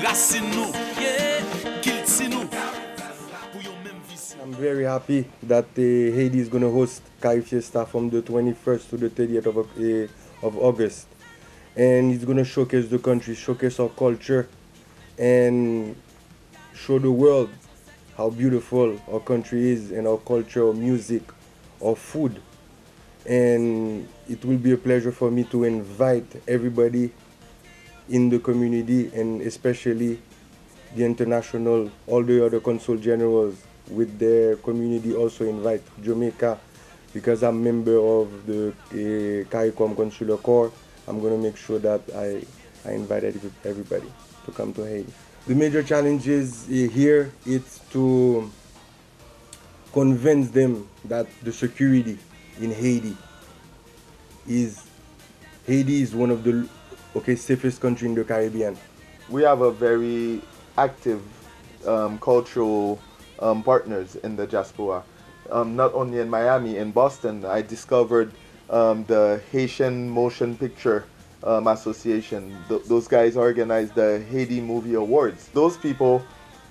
I'm very happy that Haiti is going to host Carifesta from the 21st to the 30th of August. And it's going to showcase the country, showcase our culture, and show the world how beautiful our country is and our culture, our music, our food. And it will be a pleasure for me to invite everybody in the community, and especially the international, all the other consul generals with their community also invite Jamaica, because I'm member of the CARICOM Consular Corps. I'm going to make sure that I invite everybody to come to Haiti. The major challenge is here is to convince them that the security in Haiti is one of the safest country in the Caribbean. We have a very active cultural partners in the diaspora. Not only in Miami, in Boston, I discovered the Haitian Motion Picture Association. Those guys organize the Haiti Movie Awards. Those people,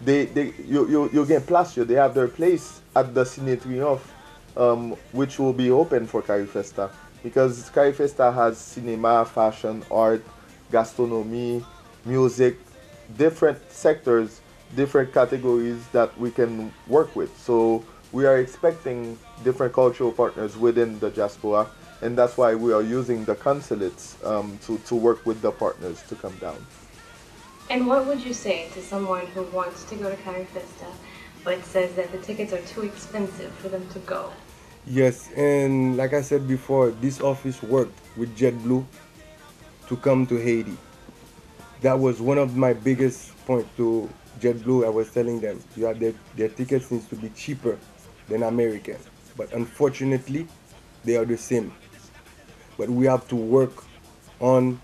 you get placer. They have their place at the Cine Triomphe, which will be open for Carifesta, because Carifesta has cinema, fashion, art, gastronomy, music, different sectors, different categories that we can work with. So we are expecting different cultural partners within the diaspora, and that's why we are using the consulates to work with the partners to come down. And what would you say to someone who wants to go to Carifesta but says that the tickets are too expensive for them to go? Yes, and like I said before, this office worked with JetBlue to come to Haiti. That was one of my biggest points to JetBlue. I was telling them, their tickets needs to be cheaper than American. But unfortunately, they are the same. But we have to work on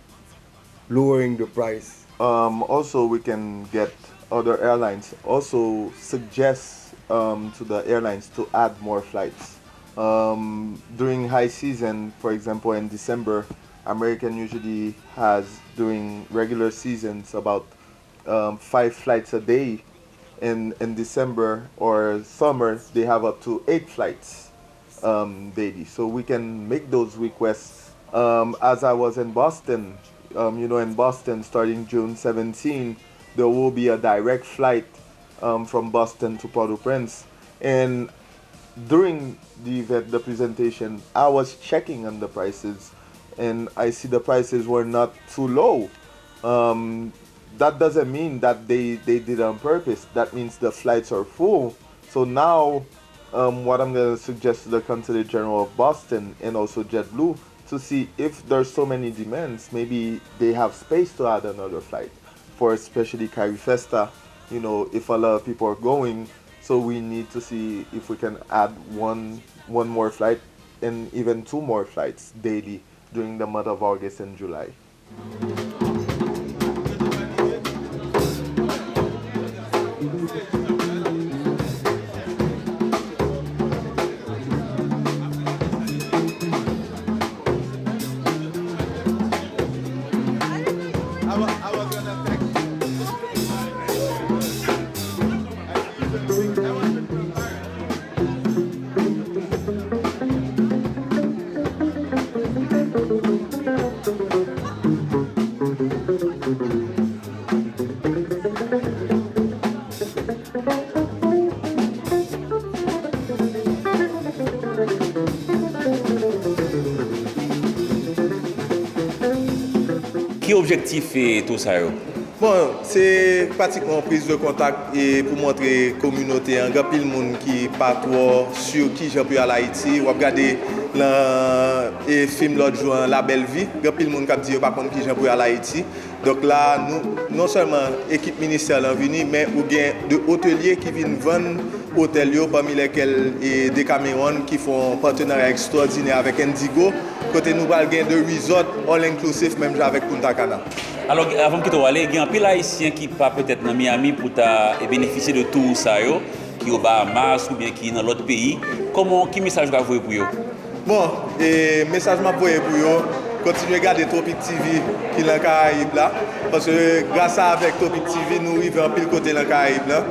lowering the price. Also, we can get other airlines also suggest to the airlines to add more flights. During high season, for example, in December, American usually has, during regular seasons, about 5 flights a day. In December or summer, they have up to 8 flights daily. So we can make those requests. As I was in Boston, in Boston, starting June 17, there will be a direct flight from Boston to Port-au-Prince. And during the event, the presentation, I was checking on the prices, and I see the prices were not too low. That doesn't mean that they did it on purpose. That means the flights are full. So now, what I'm going to suggest to the Consulate General of Boston and also JetBlue, to see if there's so many demands, maybe they have space to add another flight for especially Carifesta. If a lot of people are going, so we need to see if we can add one more flight and even 2 more flights daily during the month of August and July. Quel objectif est tout ça? Bon, c'est pratiquement une prise de contact et pour montrer la communauté, il y a pile de monde qui pas trop sur qui j'ai pu aller à Haïti. On va regarder le film l'autre jour, La Belle Vie. Il y a pile de monde qui dit par contre qui j'ai pu aller à Haïti. Donc là, nous, non seulement l'équipe ministérielle est venue, mais il y a des hôteliers qui viennent vendre hôtels, parmi lesquels des Cameroun qui font un partenariat extraordinaire avec Indigo. Côté nous, il y a des resorts all inclusive, même avec Punta Cana. Alors, avant que tu ailles, il y a un peu d'Haïtiens qui pas peut-être dans Miami pour bénéficier de tout ça, qui est au Bahamas ou bien qui est dans l'autre pays. Quel message vous avez pour eux? Bon, le message que je pour eux, continuer à regarder Tropic TV qui est dans les Caraïbes là. Parce que grâce à avec Tropic TV, nous arrivons en pile côté dans les Caraïbes là.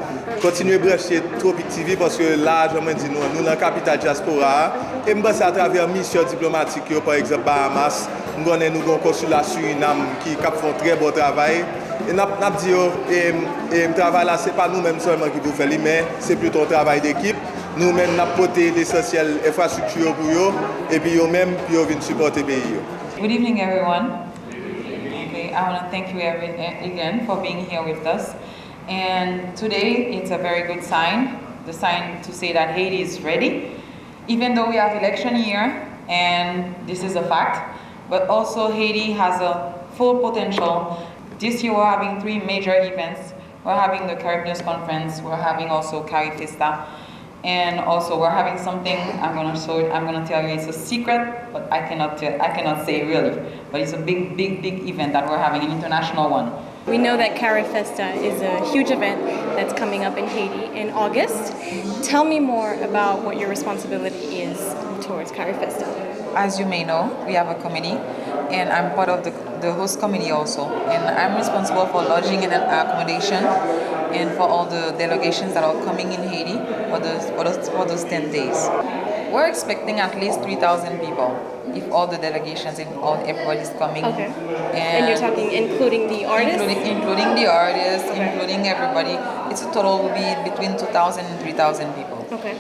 Continuer à brancher Tropic TV parce que là, je me dis, nous dans la capitale diaspora. Et je pense à travers mission diplomatique, par exemple Bahamas, nous avons un consulat Suriname qui font très bon travail. Et nous avons dit que le travail là, ce n'est pas nous-mêmes seulement qui pouvons faire, mais c'est plutôt un travail d'équipe. Nous-mêmes, nous avons porté l'essentiel infrastructure pour eux, et puis eux-mêmes, puis ils viennent supporter le pays. Good evening, everyone. Okay, I want to thank you again for being here with us. And today, it's a very good sign, the sign to say that Haiti is ready. Even though we have election year, and this is a fact, but also Haiti has a full potential. This year we're having 3 major events. We're having the Caribbean Conference, we're having also Carifesta, and also we're having something, I'm gonna tell you, it's a secret, but I cannot say really, but it's a big event that we're having, an international one. We know that Carifesta is a huge event that's coming up in Haiti in August. Tell me more about what your responsibility is towards Carifesta. As you may know, we have a committee, and I'm part of the host committee also. And I'm responsible for lodging and accommodation, and for all the delegations that are coming in Haiti for those 10 days. We're expecting at least 3,000 people if all the delegations and everybody's coming. Okay. And you're talking including the artists? Including the artists, okay. Including everybody. It's a total will be between 2,000 and 3,000 people. Okay.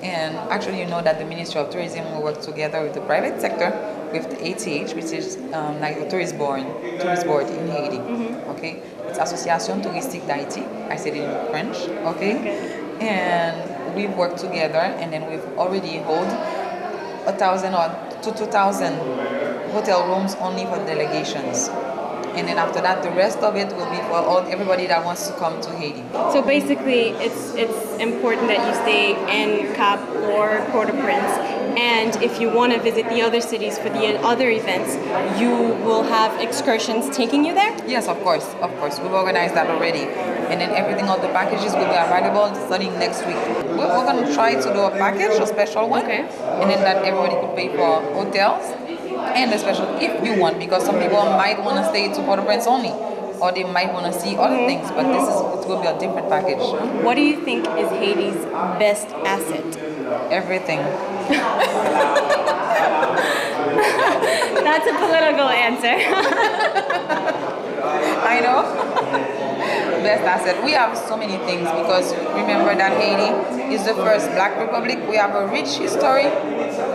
And actually, you know that the Ministry of Tourism will work together with the private sector, with the ATH, which is like the tourist board in Haiti. Mm-hmm. Okay, it's Association Touristique d'Haïti. I said it in French. Okay, and we've worked together, and then we've already held 1,000 or 2,000 hotel rooms only for delegations. And then after that, the rest of it will be for everybody that wants to come to Haiti. So basically, it's important that you stay in Cap or Port-au-Prince, and if you want to visit the other cities for the other events, you will have excursions taking you there? Yes, of course. We've organized that already. And then everything, all the packages will be available starting next week. We're going to try to do a package, a special one, okay. And then that everybody could pay for hotels, and a special if you want, because some people might want to stay to Port-au-Prince only, or they might want to see other things, but it will be a different package. What do you think is Haiti's best asset? Everything. That's a political answer. I know. Best asset. We have so many things, because remember that Haiti is the first Black republic. We have a rich history.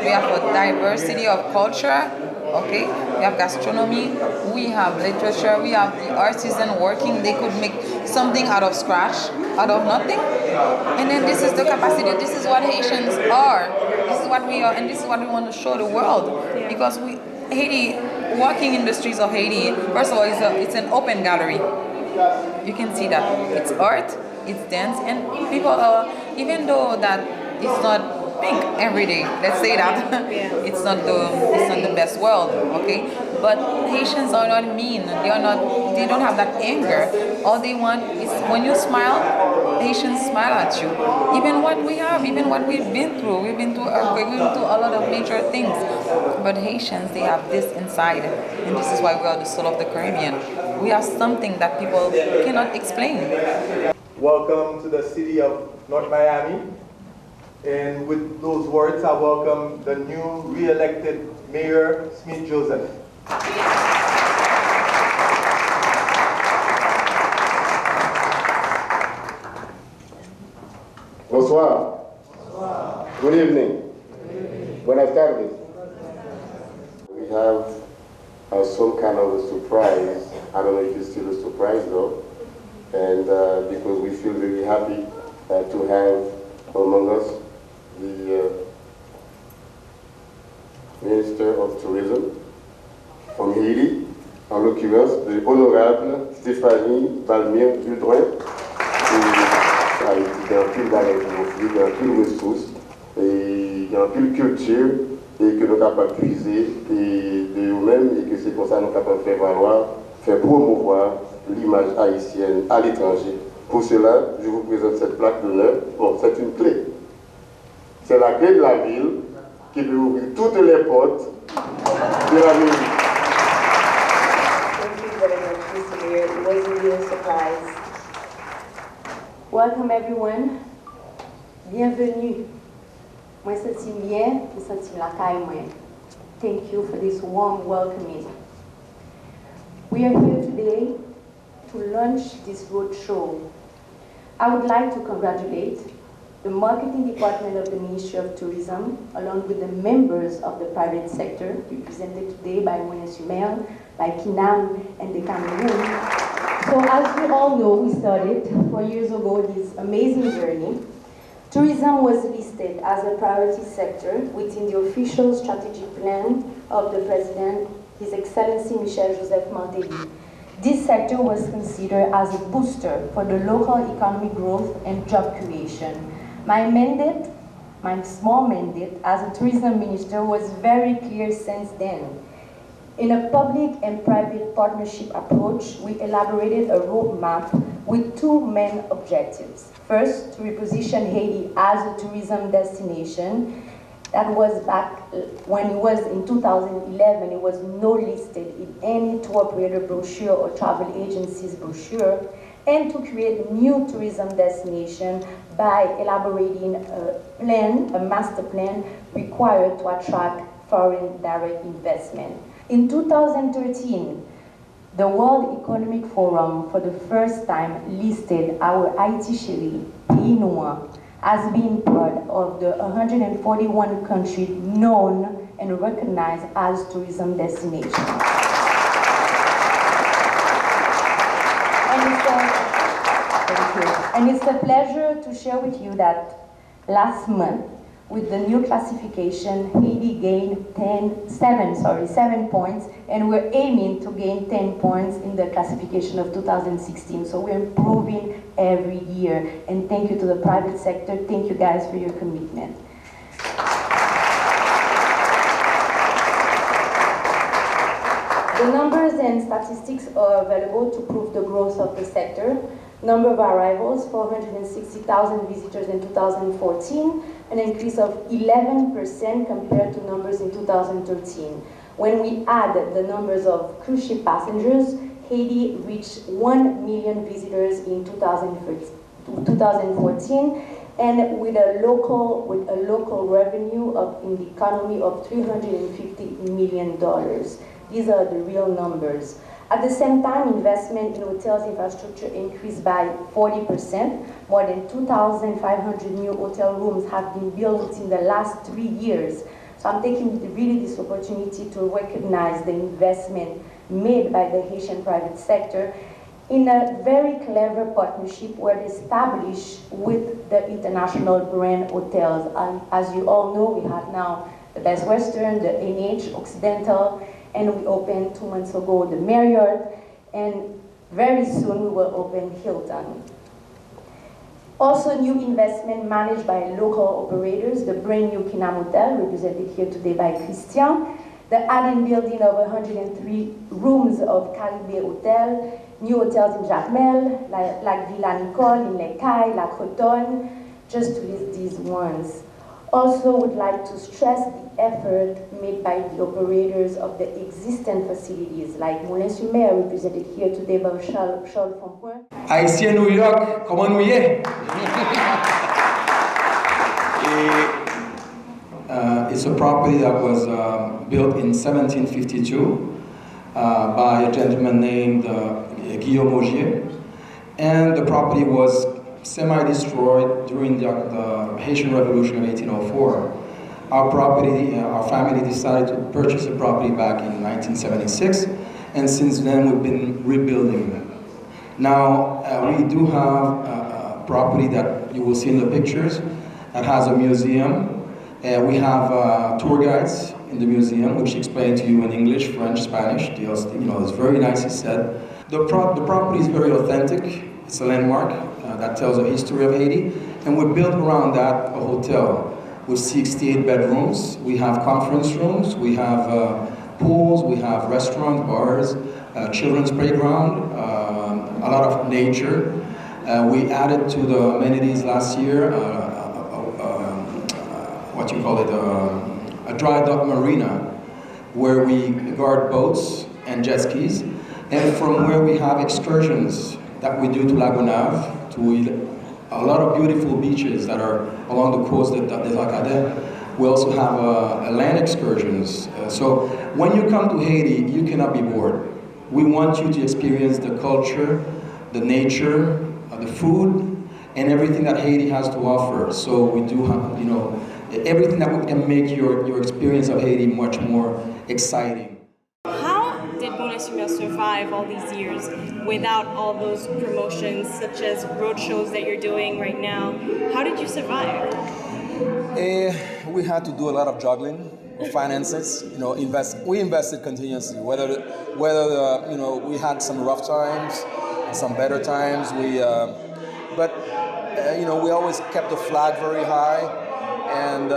We have a diversity of culture. Okay, we have gastronomy, we have literature, we have the artisan working. They could make something out of scratch, out of nothing. And then this is the capacity. This is what Haitians are. This is what we are, and this is what we want to show the world. Because Haiti, walking in the streets of Haiti, first of all, it's an open gallery. You can see that it's art, it's dance, and people are, even though that it's not pink every day, let's say that, it's not the best world, okay? But Haitians are not mean. They don't have that anger. All they want is when you smile, Haitians smile at you. Even what we have, even what we've been through, we've been through a lot of major things. But Haitians, they have this inside, and this is why we are the soul of the Caribbean. We have something that people cannot explain. Welcome to the city of North Miami. And with those words, I welcome the new re-elected Mayor Smith Joseph. Bonsoir. Good evening. Buenas tardes. We have some kind of a surprise. I don't know if it's still a surprise though. And because we feel very happy to have among us the Minister of Tourism from Haiti, en l'occurrence the Honorable Stéphanie Balmire-Dudroin, qui a été un pile d'arrêt pour offrir, un pile ressources, et un pile culture, et que nous sommes capables de puiser de nous-mêmes, et que c'est pour ça que nous sommes capables de faire valoir, faire promouvoir l'image haïtienne à l'étranger. Pour cela, je vous présente cette plaque d'honneur. Bon, c'est une clé. C'est la clé de la ville qui peut ouvrir toutes les portes de la ville. Welcome everyone. Bienvenue. Moi senti bien, je senti la caille moi. Thank you for this warm welcoming. We are here today to launch this roadshow. I would like to congratulate the marketing department of the Ministry of Tourism, along with the members of the private sector, represented today by Noailles, by Kinam, and the Cameroon. So as you all know, we started 4 years ago this amazing journey. Tourism was listed as a priority sector within the official strategic plan of the President, His Excellency Michel Joseph Martelly. This sector was considered as a booster for the local economic growth and job creation. My mandate, my small mandate as a tourism minister was very clear since then. In a public and private partnership approach, we elaborated a roadmap with two main objectives. First, to reposition Haiti as a tourism destination. That was back when it was in 2011, it was not listed in any tour operator brochure or travel agency's brochure, and to create a new tourism destination by elaborating a plan, a master plan required to attract foreign direct investment. In 2013, the World Economic Forum for the first time listed our Haiti chérie, Pays Noir, as being part of the 141 countries known and recognized as tourism destinations. And it's a pleasure to share with you that last month, with the new classification, Haiti gained 7 points, and we're aiming to gain 10 points in the classification of 2016. So we're improving every year. And thank you to the private sector. Thank you guys for your commitment. The numbers and statistics are available to prove the growth of the sector. Number of arrivals, 460,000 visitors in 2014, an increase of 11% compared to numbers in 2013. When we add the numbers of cruise ship passengers, Haiti reached 1 million visitors in 2014, and with a local revenue in the economy of $350 million. These are the real numbers. At the same time, investment in hotels infrastructure increased by 40%. More than 2,500 new hotel rooms have been built in the last 3 years. So I'm taking really this opportunity to recognize the investment made by the Haitian private sector in a very clever partnership where they established with the international brand hotels. As you all know, we have now the Best Western, the NH, Occidental, and we opened 2 months ago the Marriott, and very soon we will open Hilton. Also new investment managed by local operators, the brand new Kinam Hotel, represented here today by Christian, the add-in building of 103 rooms of Caribbean Hotel, new hotels in Jacmel, like Villa Nicole, in Les Cayes, La Cretonne, just to list these ones. Also would like to stress the effort made by the operators of the existing facilities, like Noailles, represented here today by Charles Fonpoint. Haitian New York, comment nous y est? It's a property that was built in 1752 by a gentleman named Guillaume Augier, and the property was semi-destroyed during the Haitian Revolution of 1804. Our family decided to purchase the property back in 1976, and since then we've been rebuilding them. Now, we do have a property that you will see in the pictures that has a museum. We have tour guides in the museum, which explain to you in English, French, Spanish. It's very nicely said. The property is very authentic. It's a landmark that tells the history of Haiti, and we built around that a hotel with 68 bedrooms. We have conference rooms, we have pools, we have restaurants, bars, children's playground, a lot of nature. We added to the amenities last year, a dry dock marina, where we guard boats and jet skis, and from where we have excursions that we do to Lagonave, to a lot of beautiful beaches that are along the coast des Arcades. We also have land excursions. So when you come to Haiti, you cannot be bored. We want you to experience the culture, the nature, the food, and everything that Haiti has to offer. So we do have, you know, everything that can make your experience of Haiti much more exciting. How did Monaisumel survive all these years without all those promotions, such as road shows that you're doing right now? How did you survive? We had to do a lot of juggling of finances. You know, we invested continuously. Whether you know, we had some rough times, some better times. But you know, we always kept the flag very high, and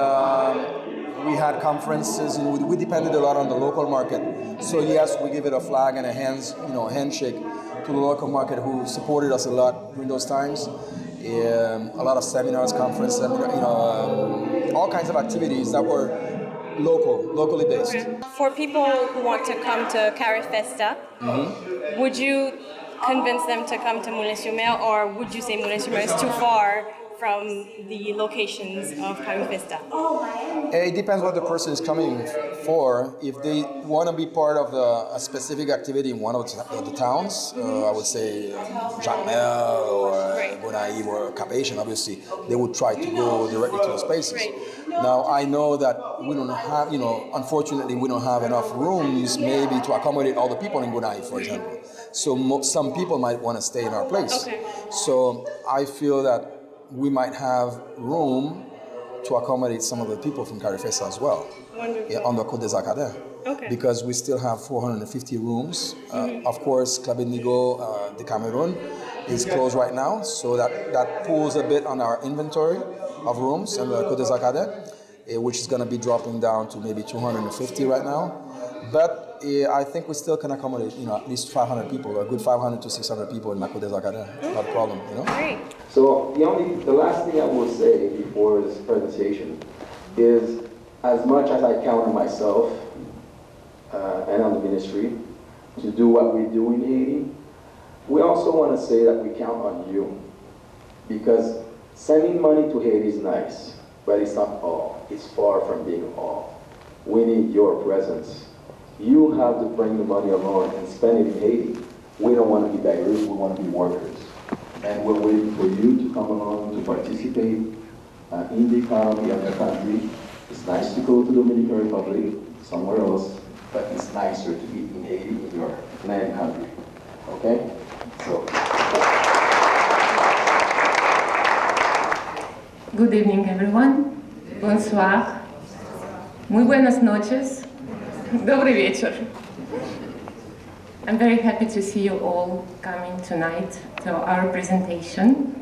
we had conferences, and we depended a lot on the local market. So yes, we give it a flag and a handshake to the local market who supported us a lot during those times. A lot of seminars, conferences, you know, all kinds of activities that were locally based. For people who want to come to Carifesta, would you convince them to come to Monaisumel, or would you say Monaisumel is too far from the locations of Carifesta? It depends what the person is coming for. If they want to be part of a specific activity in one of the towns, I would say Jacmel or Noailles or Cap-Haïtien, obviously, they would try to go directly to those places. Now, I know that we don't have, you know, unfortunately, we don't have enough rooms maybe to accommodate all the people in Noailles, for example. So some people might want to stay in our place. So I feel that we might have room to accommodate some of the people from Carifesta as well, on the Côte des Arcades, because we still have 450 rooms. Of course, Club Indigo de Cameroon is closed right now, so that pulls a bit on our inventory of rooms in the Côte des Arcades, which is going to be dropping down to maybe 250 right now. But I think we still can accommodate, you know, at least 500 people, a good 500 to 600 people in Côte des Arcades. Not a problem, you know. Great. So the last thing I will say before this presentation is, as much as I count on myself and on the ministry to do what we do in Haiti, we also want to say that we count on you, because sending money to Haiti is nice, but it's not all. It's far from being all. We need your presence. You have to bring the money along and spend it in Haiti. We don't want to be beggars, we want to be workers. And we're waiting for you to come along to participate in the economy of the country. It's nice to go to the Dominican Republic, somewhere else, but it's nicer to be in Haiti, in your land country. Okay? So. Good evening, everyone. Bonsoir. Muy buenas noches. Добрый вечер. I'm very happy to see you all coming tonight to our presentation.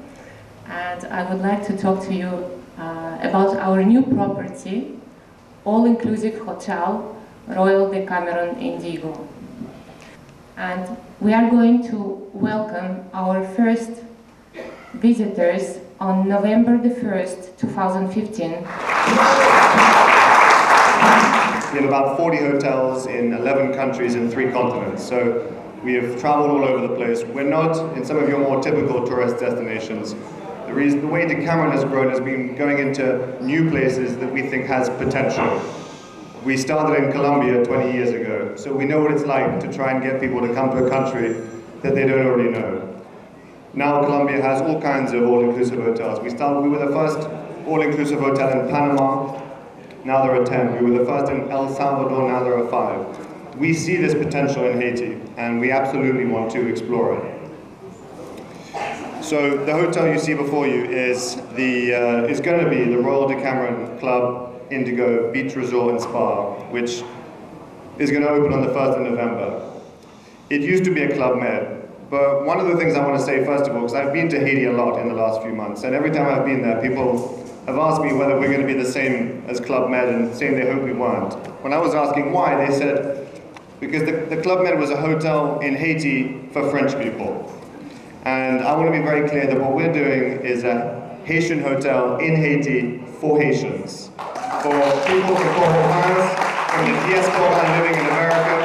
And I would like to talk to you about our new property, all-inclusive hotel, Royal de Cameron Indigo. And we are going to welcome our first visitors on November the 1st, 2015. We have about 40 hotels in 11 countries in 3 continents. So we have traveled all over the place. We're not in some of your more typical tourist destinations. The way Decameron has grown has been going into new places that we think has potential. We started in Colombia 20 years ago, so we know what it's like to try and get people to come to a country that they don't already know. Now Colombia has all kinds of all-inclusive hotels. We were the first all-inclusive hotel in Panama. Now there are 10. We were the first in El Salvador, now there are 5. We see this potential in Haiti, and we absolutely want to explore it. So the hotel you see before you is going to be the Royal de Cameron Club Indigo Beach Resort and Spa, which is going to open on the 1st of November. It used to be a Club Med, but one of the things I want to say first of all, because I've been to Haiti a lot in the last few months, and every time I've been there, people have asked me whether we're going to be the same as Club Med, and saying they hope we weren't. When I was asking why, they said, because the Club Med was a hotel in Haiti for French people. And I want to be very clear that what we're doing is a Haitian hotel in Haiti for Haitians. For people from Port-au-Prince, from the diaspora living in America,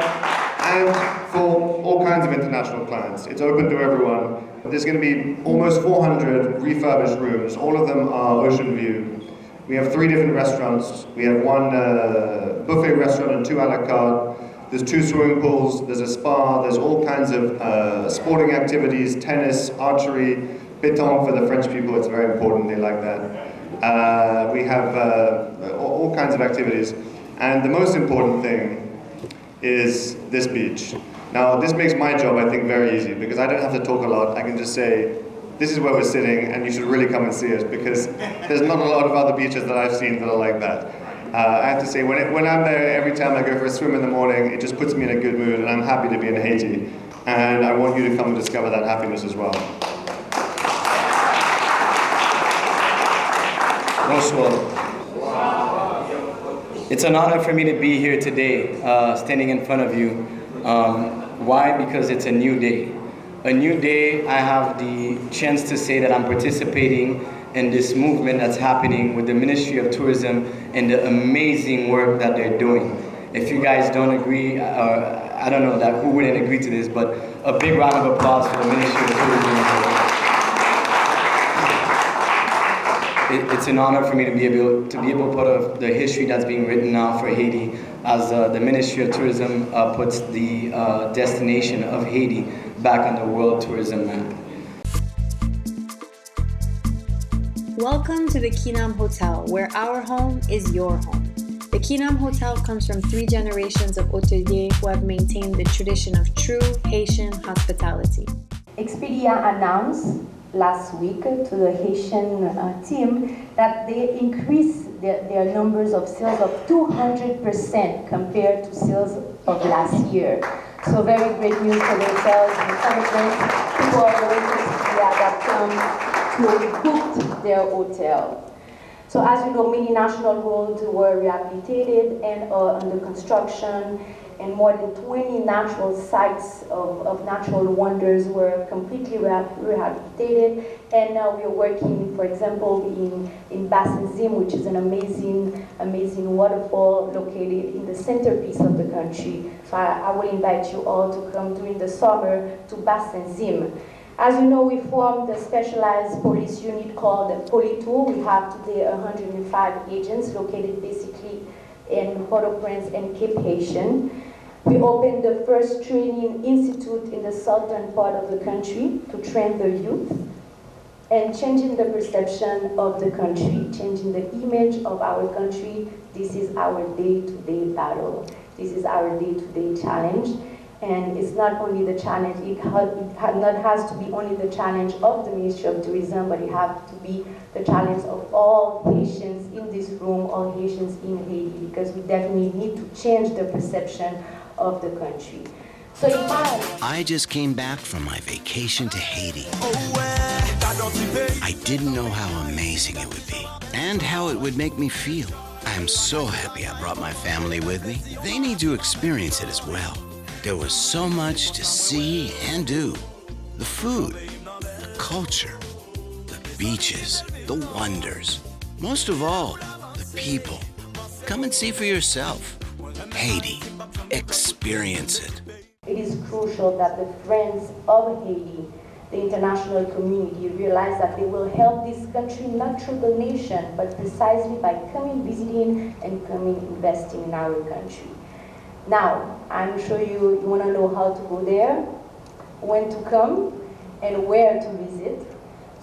and for all kinds of international clients. It's open to everyone. There's going to be almost 400 refurbished rooms. All of them are ocean view. We have 3 different restaurants. We have 1 buffet restaurant and 2 a la carte. There's 2 swimming pools, there's a spa, there's all kinds of sporting activities, tennis, archery, pétanque for the French people, it's very important, they like that. We have all kinds of activities. And the most important thing is this beach. Now, this makes my job, I think, very easy, because I don't have to talk a lot. I can just say, this is where we're sitting, and you should really come and see us, because there's not a lot of other beaches that I've seen that are like that. I have to say, when I'm there, every time I go for a swim in the morning, it just puts me in a good mood, and I'm happy to be in Haiti. And I want you to come and discover that happiness as well. Bonsoir. It's an honor for me to be here today, standing in front of you. Why? Because it's a new day. A new day, I have the chance to say that I'm participating in this movement that's happening with the Ministry of Tourism and the amazing work that they're doing. If you guys don't agree, I don't know that who wouldn't agree to this, but a big round of applause for the Ministry of Tourism. It's an honor for me to be able part of the history that's being written now for Haiti, as the Ministry of Tourism puts the destination of Haiti back on the World Tourism map. Welcome to the Kinam Hotel, where our home is your home. The Kinam Hotel comes from 3 generations of hoteliers who have maintained the tradition of true Haitian hospitality. Expedia announced last week to the Haitian team that they increased their numbers of sales of 200% compared to sales of last year. So very great news for the hotels and the people are going to Expedia.com to book their hotel. So as you know, many national roads were rehabilitated and are under construction, and more than 20 natural sites of natural wonders were completely rehabilitated. And now we are working, for example, in Bassin-Zim, which is an amazing waterfall located in the centerpiece of the country. So I will invite you all to come during the summer to Bassin-Zim. As you know, we formed a specialized police unit called Pou'w. We have today 105 agents located basically in Port-au-Prince and Cape Haitian. We opened the first training institute in the southern part of the country to train the youth and changing the perception of the country, changing the image of our country. This is our day-to-day battle. This is our day-to-day challenge. And it's not only the challenge, it has to be only the challenge of the Ministry of Tourism, but it has to be the challenge of all Haitians in this room, all Haitians in Haiti, because we definitely need to change the perception of the country. So I just came back from my vacation to Haiti. I didn't know how amazing it would be and how it would make me feel. I am so happy I brought my family with me. They need to experience it as well. There was so much to see and do. The food, the culture, the beaches, the wonders. Most of all, the people. Come and see for yourself. Haiti. Experience it. It is crucial that the friends of Haiti, the international community, realize that they will help this country not through donation, but precisely by coming, visiting, and coming, investing in our country. Now, I'm sure you want to know how to go there, when to come, and where to visit.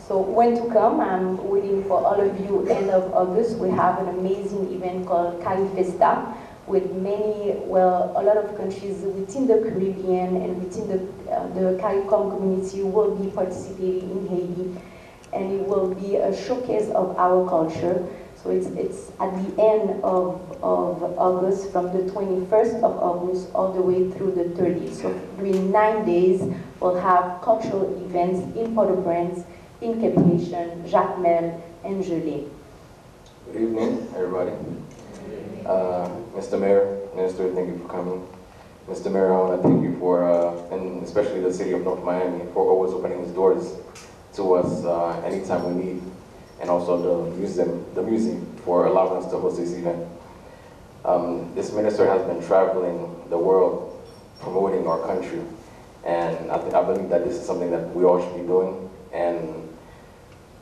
So when to come, I'm waiting for all of you. End of August, we have an amazing event called Carifesta with many, well, a lot of countries within the Caribbean and within the CARICOM community will be participating in Haiti. And it will be a showcase of our culture. So it's at the end of August, from the 21st of August all the way through the 30th. So during 9 days, we'll have cultural events in Port-au-Prince, in Cape Haitian, Jacmel, and Gelée. Good evening, everybody. Mr. Mayor, Minister, thank you for coming. Mr. Mayor, I want to thank you for, and especially the city of North Miami, for always opening its doors to us anytime we need. And also the museum for allowing us to host this event. This minister has been traveling the world promoting our country, And I believe that this is something that we all should be doing. And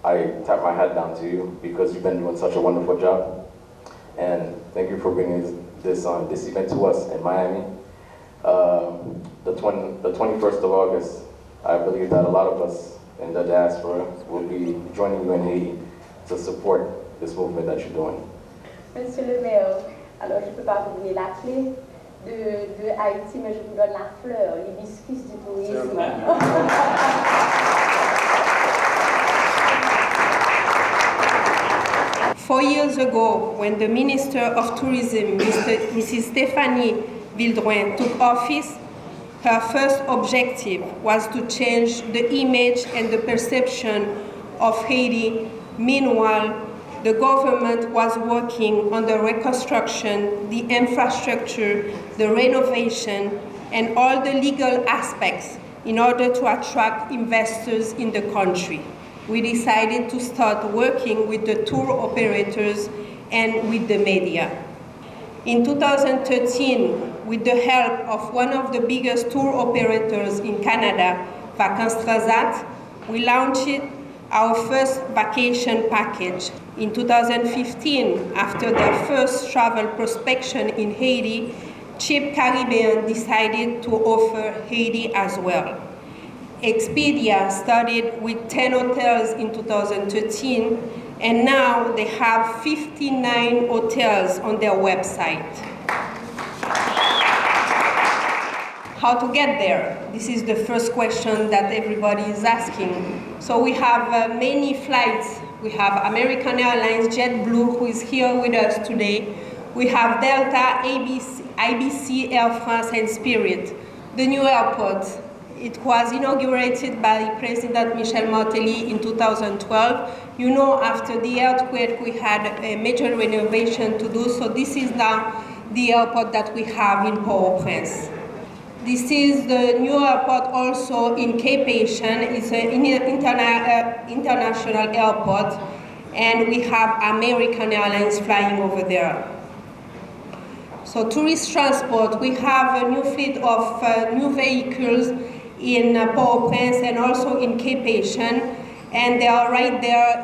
I tap my hat down to you because you've been doing such a wonderful job. And thank you for bringing this event to us in Miami. The 21st of August, I believe that a lot of us in the diaspora will be joining you in Haiti to support this movement that you're doing. Monsieur le maire, alors je ne peux pas vous donner la clé de Haïti, mais je vous donne la fleur, l'hibiscus du tourisme. 4 years ago, when the Minister of Tourism, Mrs. Stéphanie Vildroin, took office, her first objective was to change the image and the perception of Haiti. Meanwhile, the government was working on the reconstruction, the infrastructure, the renovation, and all the legal aspects in order to attract investors in the country. We decided to start working with the tour operators and with the media. In 2013, with the help of one of the biggest tour operators in Canada, Vacances Transat, we launched our first vacation package. In 2015, after their first travel prospection in Haiti, Cheap Caribbean decided to offer Haiti as well. Expedia started with 10 hotels in 2013, and now they have 59 hotels on their website. How to get there? This is the first question that everybody is asking. So we have many flights. We have American Airlines, JetBlue, who is here with us today. We have Delta, IBC, Air France, and Spirit. The new airport, it was inaugurated by President Michel Martelly in 2012. You know, after the earthquake, we had a major renovation to do, so this is now the airport that we have in Port-au-Prince. This is the new airport also in Cape Haitian. It's an international airport, and we have American Airlines flying over there. So tourist transport, we have a new fleet of new vehicles in Port-au-Prince and also in Cape Haitian, and they are right there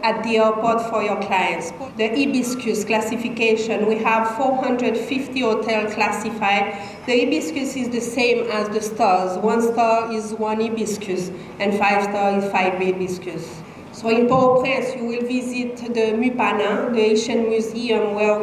at the airport for your clients. The hibiscus classification, we have 450 hotels classified. The hibiscus is the same as the stars. 1 star is 1 hibiscus, and 5 stars is 5 hibiscus. So in Port-au-Prince, you will visit the MUPANAH, the Haitian museum, where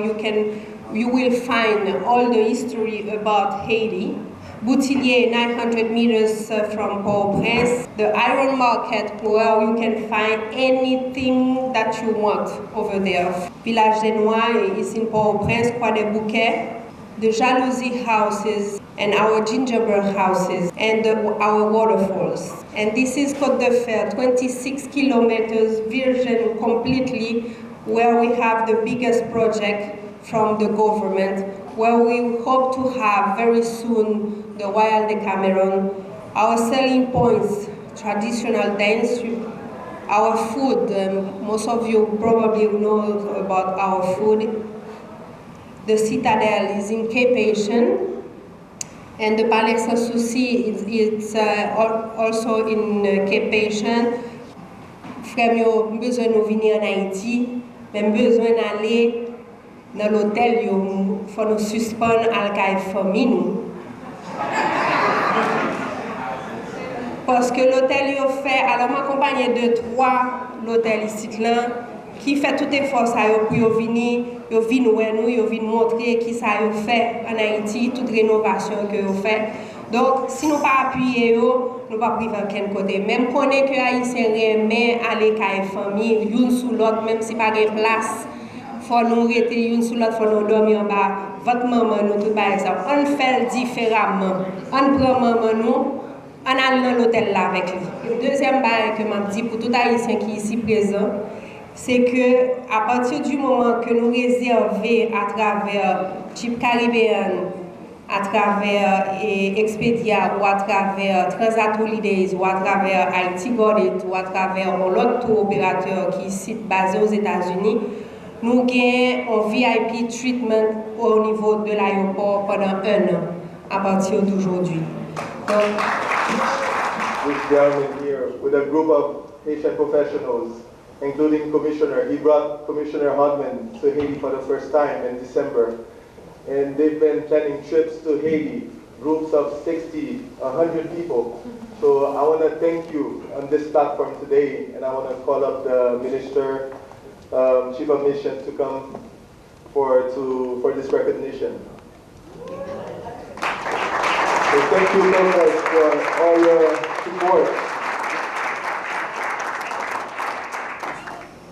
you will find all the history about Haiti. Boutilliers, 900 meters from Port-au-Prince. The iron market, where you can find anything that you want over there. Village des Noailles is in Port-au-Prince, Croix des Bouquets. The jalousie houses and our gingerbread houses and our waterfalls. And this is Côte de Fer, 26 kilometers, virgin completely, where we have the biggest project from the government, where we hope to have very soon the Royal Decameron. Our selling points, traditional dance, our food, most of you probably know about our food. The Citadel is in Cape Haitian, and the Palais Sans Souci is also in Cape Haitian. Frère, yo besoin de venir en Haïti, même besoin d'aller dans l'hôtel, il faut nous suspendre à la famille. Parce que l'hôtel est fait, alors m'accompagner de 3 l'hôtel ici là, qui fait tout effort ça pour venir montrer qui ça fait en Haïti, toute rénovation que vous fait. Donc si nous pas appuyer nous pas priver aucun côté. Même connaît que haïtien remet aller à famille une sous l'autre, même si pas de place. Faut nous rester une sur l'autre, faut nous dormir en bas. Votre maman, nous, tout par exemple, on fait différemment. On prend maman, nous, on allait dans l'hôtel là avec lui. Le deuxième bail que m'a dit pour tout haïtien qui est ici présent, c'est que à partir du moment que nous réservons à travers Cheap Caribbean, à travers Expedia ou à travers Transat Holidays ou à travers Haiti Godet ou à travers l'autre tour opérateur qui est ici basé aux États-Unis, nous avons un VIP treatment au niveau de l'aéroport pendant 1 an, à partir d'aujourd'hui. This gentleman here with a group of Haitian professionals, including Commissioner. He brought Commissioner Hodman to Haiti for the first time in December. And they've been planning trips to Haiti, groups of 60, 100 people. So I want to thank you on this platform today, and I want to call up the Minister, Chief of Mission to come for this recognition. So thank you so much for all your support.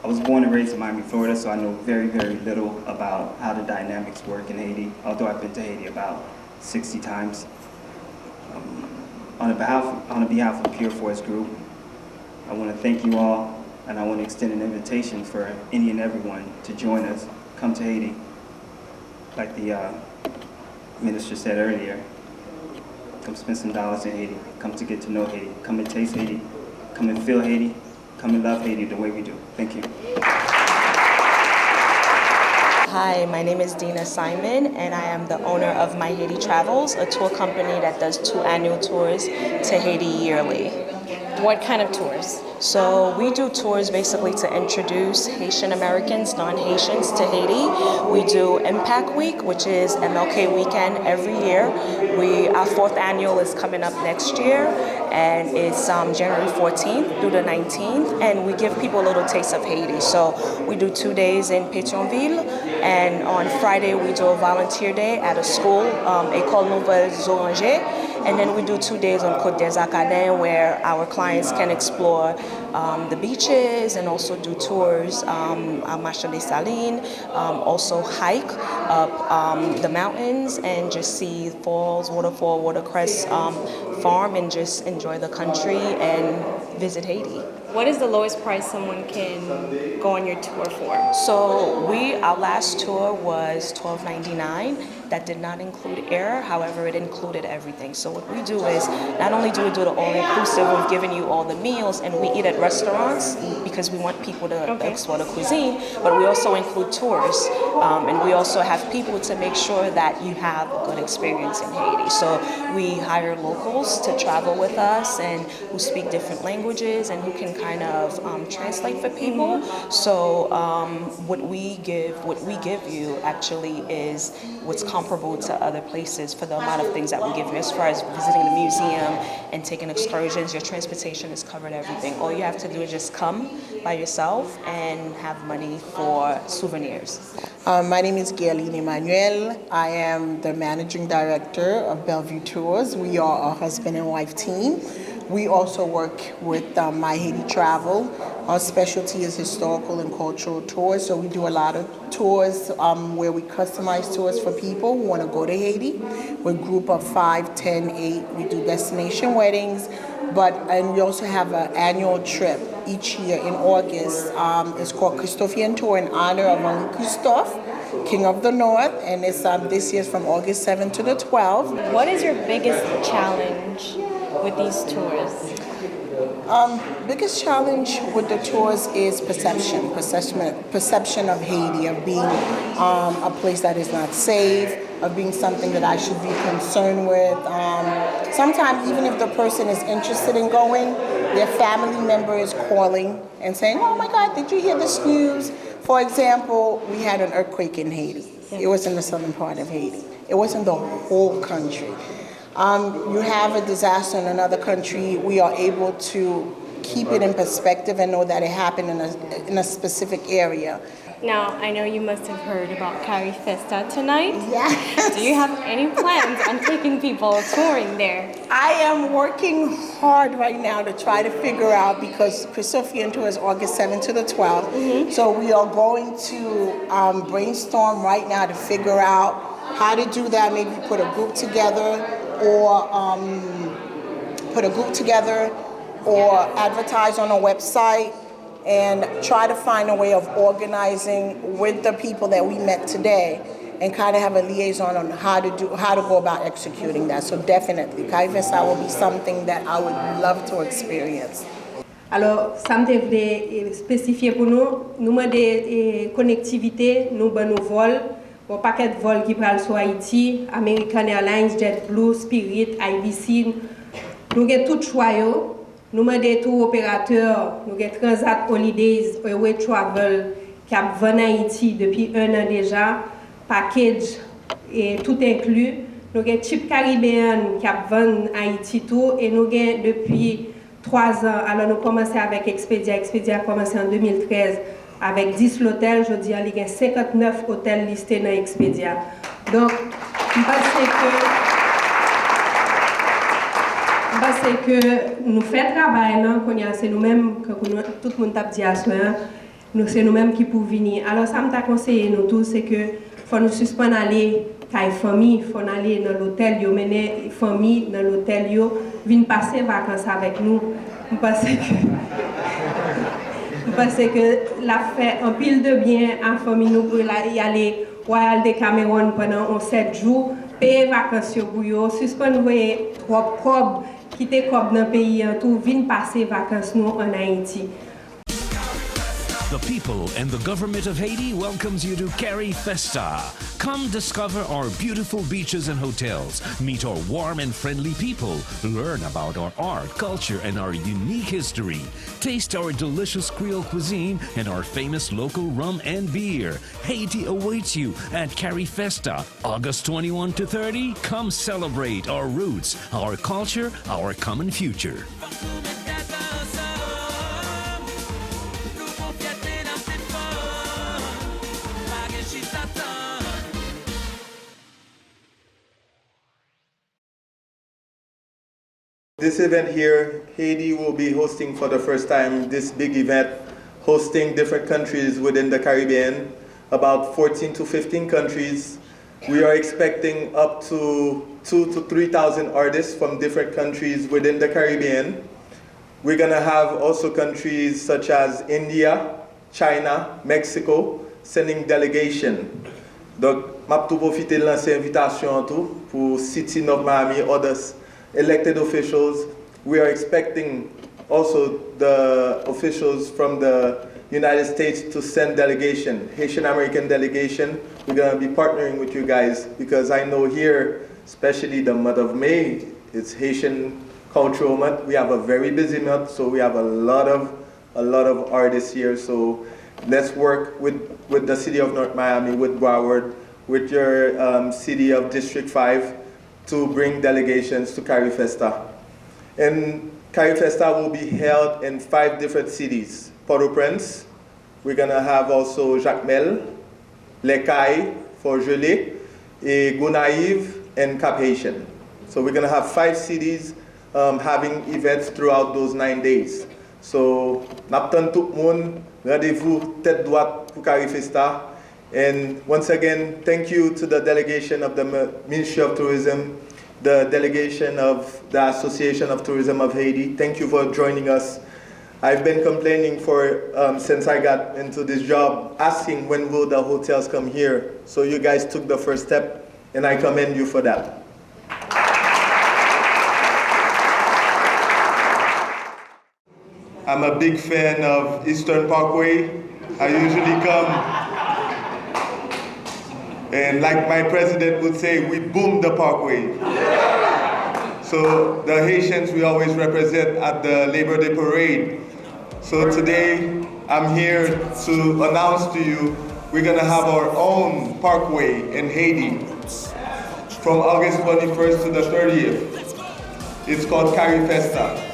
I was born and raised in Miami, Florida, so I know very, very little about how the dynamics work in Haiti, although I've been to Haiti about 60 times. On behalf of the Pure Force Group, I want to thank you all, and I want to extend an invitation for any and everyone to join us. Come to Haiti. Like the minister said earlier, come spend some dollars in Haiti. Come to get to know Haiti. Come and taste Haiti. Come and feel Haiti. Come and love Haiti the way we do. Thank you. Hi, my name is Dina Simon, and I am the owner of My Haiti Travels, a tour company that does 2 annual tours to Haiti yearly. What kind of tours? So we do tours basically to introduce Haitian Americans, non-Haitians to Haiti. We do Impact Week, which is MLK weekend every year. Our 4th annual is coming up next year, and it's January 14th through the 19th, and we give people a little taste of Haiti. So we do 2 days in Pétionville, and on Friday we do a volunteer day at a school, École Noailles Orange. And then we do 2 days on Côte des Acadiens where our clients can explore the beaches and also do tours at Marché des Salines, also hike up the mountains and just see falls, waterfall, watercress farm, and just enjoy the country and visit Haiti. What is the lowest price someone can go on your tour for? So our last tour was $12.99. That did not include air, however, it included everything. So what we do is, not only do we do the all-inclusive, we've given you all the meals, and we eat at restaurants because we want people to explore the cuisine, but we also include tours. And we also have people to make sure that you have a good experience in Haiti. So we hire locals to travel with us and who speak different languages and who can kind of translate for people. So what we give you actually is what's comparable to other places for the amount of things that we give you. As far as visiting the museum and taking excursions, your transportation is covered, everything. All you have to do is just come by yourself and have money for souvenirs. My name is Gailene Emmanuel. I am the managing director of Bellevue Tours. We are a husband and wife team. We also work with My Haiti Travel. Our specialty is historical and cultural tours, so we do a lot of tours where we customize tours for people who want to go to Haiti. We're a group of 5, 10, 8. We do destination weddings, and we also have an annual trip each year in August. It's called Christophian Tour in honor of Henri Christophe, King of the North, and it's this year's from August 7th to the 12th. What is your biggest challenge with these tours? Biggest challenge with the tours is perception of Haiti, of being a place that is not safe, of being something that I should be concerned with. Sometimes even if the person is interested in going, their family member is calling and saying, oh my God, did you hear this news? For example, we had an earthquake in Haiti. It was in the southern part of Haiti. It wasn't the whole country. You have a disaster in another country, we are able to keep it in perspective and know that it happened in a specific area. Now, I know you must have heard about Carifesta tonight. Yes. Do you have any plans on taking people touring there? I am working hard right now to try to figure out, because Christophian Tour is August 7th to the 12th. Mm-hmm. So we are going to brainstorm right now to figure out how to do that, maybe put a group together or advertise on a website and try to find a way of organizing with the people that we met today and kind of have a liaison on how to go about executing that. So definitely, Carifesta will be something that I would love to experience. Alors, ça me devait spécifier pour nous de connectivité, nous avons nos vols, un paquet de vols qui parlent sur Haïti, American Airlines, JetBlue, Spirit, IBC, Nous avons tout choix. Nous demandons tout opérateur, nous avons Transat Holidays, Away Travel, qui a vendu Haïti depuis 1 an déjà, package et tout inclus. Nous avons Chip Caribbean qui a vendu Haïti tout et nous avons depuis 3 ans. Alors nous commençons avec Expedia. Expedia a commencé en 2013 avec 10 hôtels. Je dis il y a 59 hôtels listés dans Expedia. Donc, je pense que nous faisons travail, c'est nous-mêmes, tout le monde a dit à soi, c'est nous-mêmes qui pouvons venir. Alors, ça m'a conseillé nous tous, c'est que faut nous suspendre aller à la famille, faut aller dans l'hôtel, mener la famille dans l'hôtel, venir passer vacances avec nous. Parce que la fait un pile de bien à la famille, nous pour y aller Royal de Cameroun pendant 7 jours, payer vacances pour eux, suspendre propre quitter dans le pays, tout venir passer vacances nous en Haïti. The people and the government of Haiti welcomes you to Carifesta. Come discover our beautiful beaches and hotels, meet our warm and friendly people, learn about our art, culture, and our unique history. Taste our delicious Creole cuisine and our famous local rum and beer. Haiti awaits you at Carifesta, August 21 to 30. Come celebrate our roots, our culture, our common future. This event here, Haiti will be hosting for the first time this big event, hosting different countries within the Caribbean, about 14 to 15 countries. We are expecting up to 2,000 to 3,000 artists from different countries within the Caribbean. We're gonna have also countries such as India, China, Mexico, sending delegation. Donc, m'a tout profiter de lancer invitation tout pour City of Miami, others. Elected officials. We are expecting also the officials from the United States to send delegation, Haitian American delegation. We're going to be partnering with you guys because I know here, especially the month of May, it's Haitian Cultural Month. We have a very busy month, so we have a lot of artists here. So let's work with the city of North Miami, with Broward, with your city of District 5. To bring delegations to Carifesta. And Carifesta will be held in 5 different cities. Port-au-Prince, we're gonna have also Jacmel, Les Cayes for Gelée, Noailles, and Cap Haitian. So we're gonna have 5 cities having events throughout those 9 days. So, n'attend tout le monde, rendez-vous tête droite pour Carifesta. And once again, thank you to the delegation of the Ministry of Tourism, the delegation of the Association of Tourism of Haiti. Thank you for joining us. I've been complaining since I got into this job, asking when will the hotels come here. So you guys took the first step, and I commend you for that. I'm a big fan of Eastern Parkway. I usually come. And like my president would say, we boom the parkway. So the Haitians, we always represent at the Labor Day Parade. So today, I'm here to announce to you, we're gonna have our own parkway in Haiti from August 21st to the 30th. It's called Carifesta.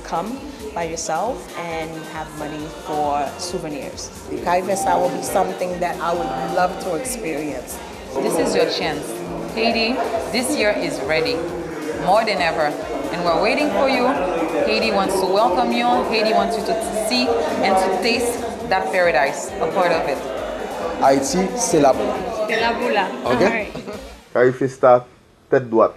Come by yourself and have money for souvenirs. Carifesta will be something that I would love to experience. This is your chance. Haiti, this year is ready, more than ever. And we're waiting for you. Haiti wants to welcome you. Haiti wants you to see and to taste that paradise, a part of it. Haïti, c'est la boula. C'est la boula. Okay? Carifesta, tête droite.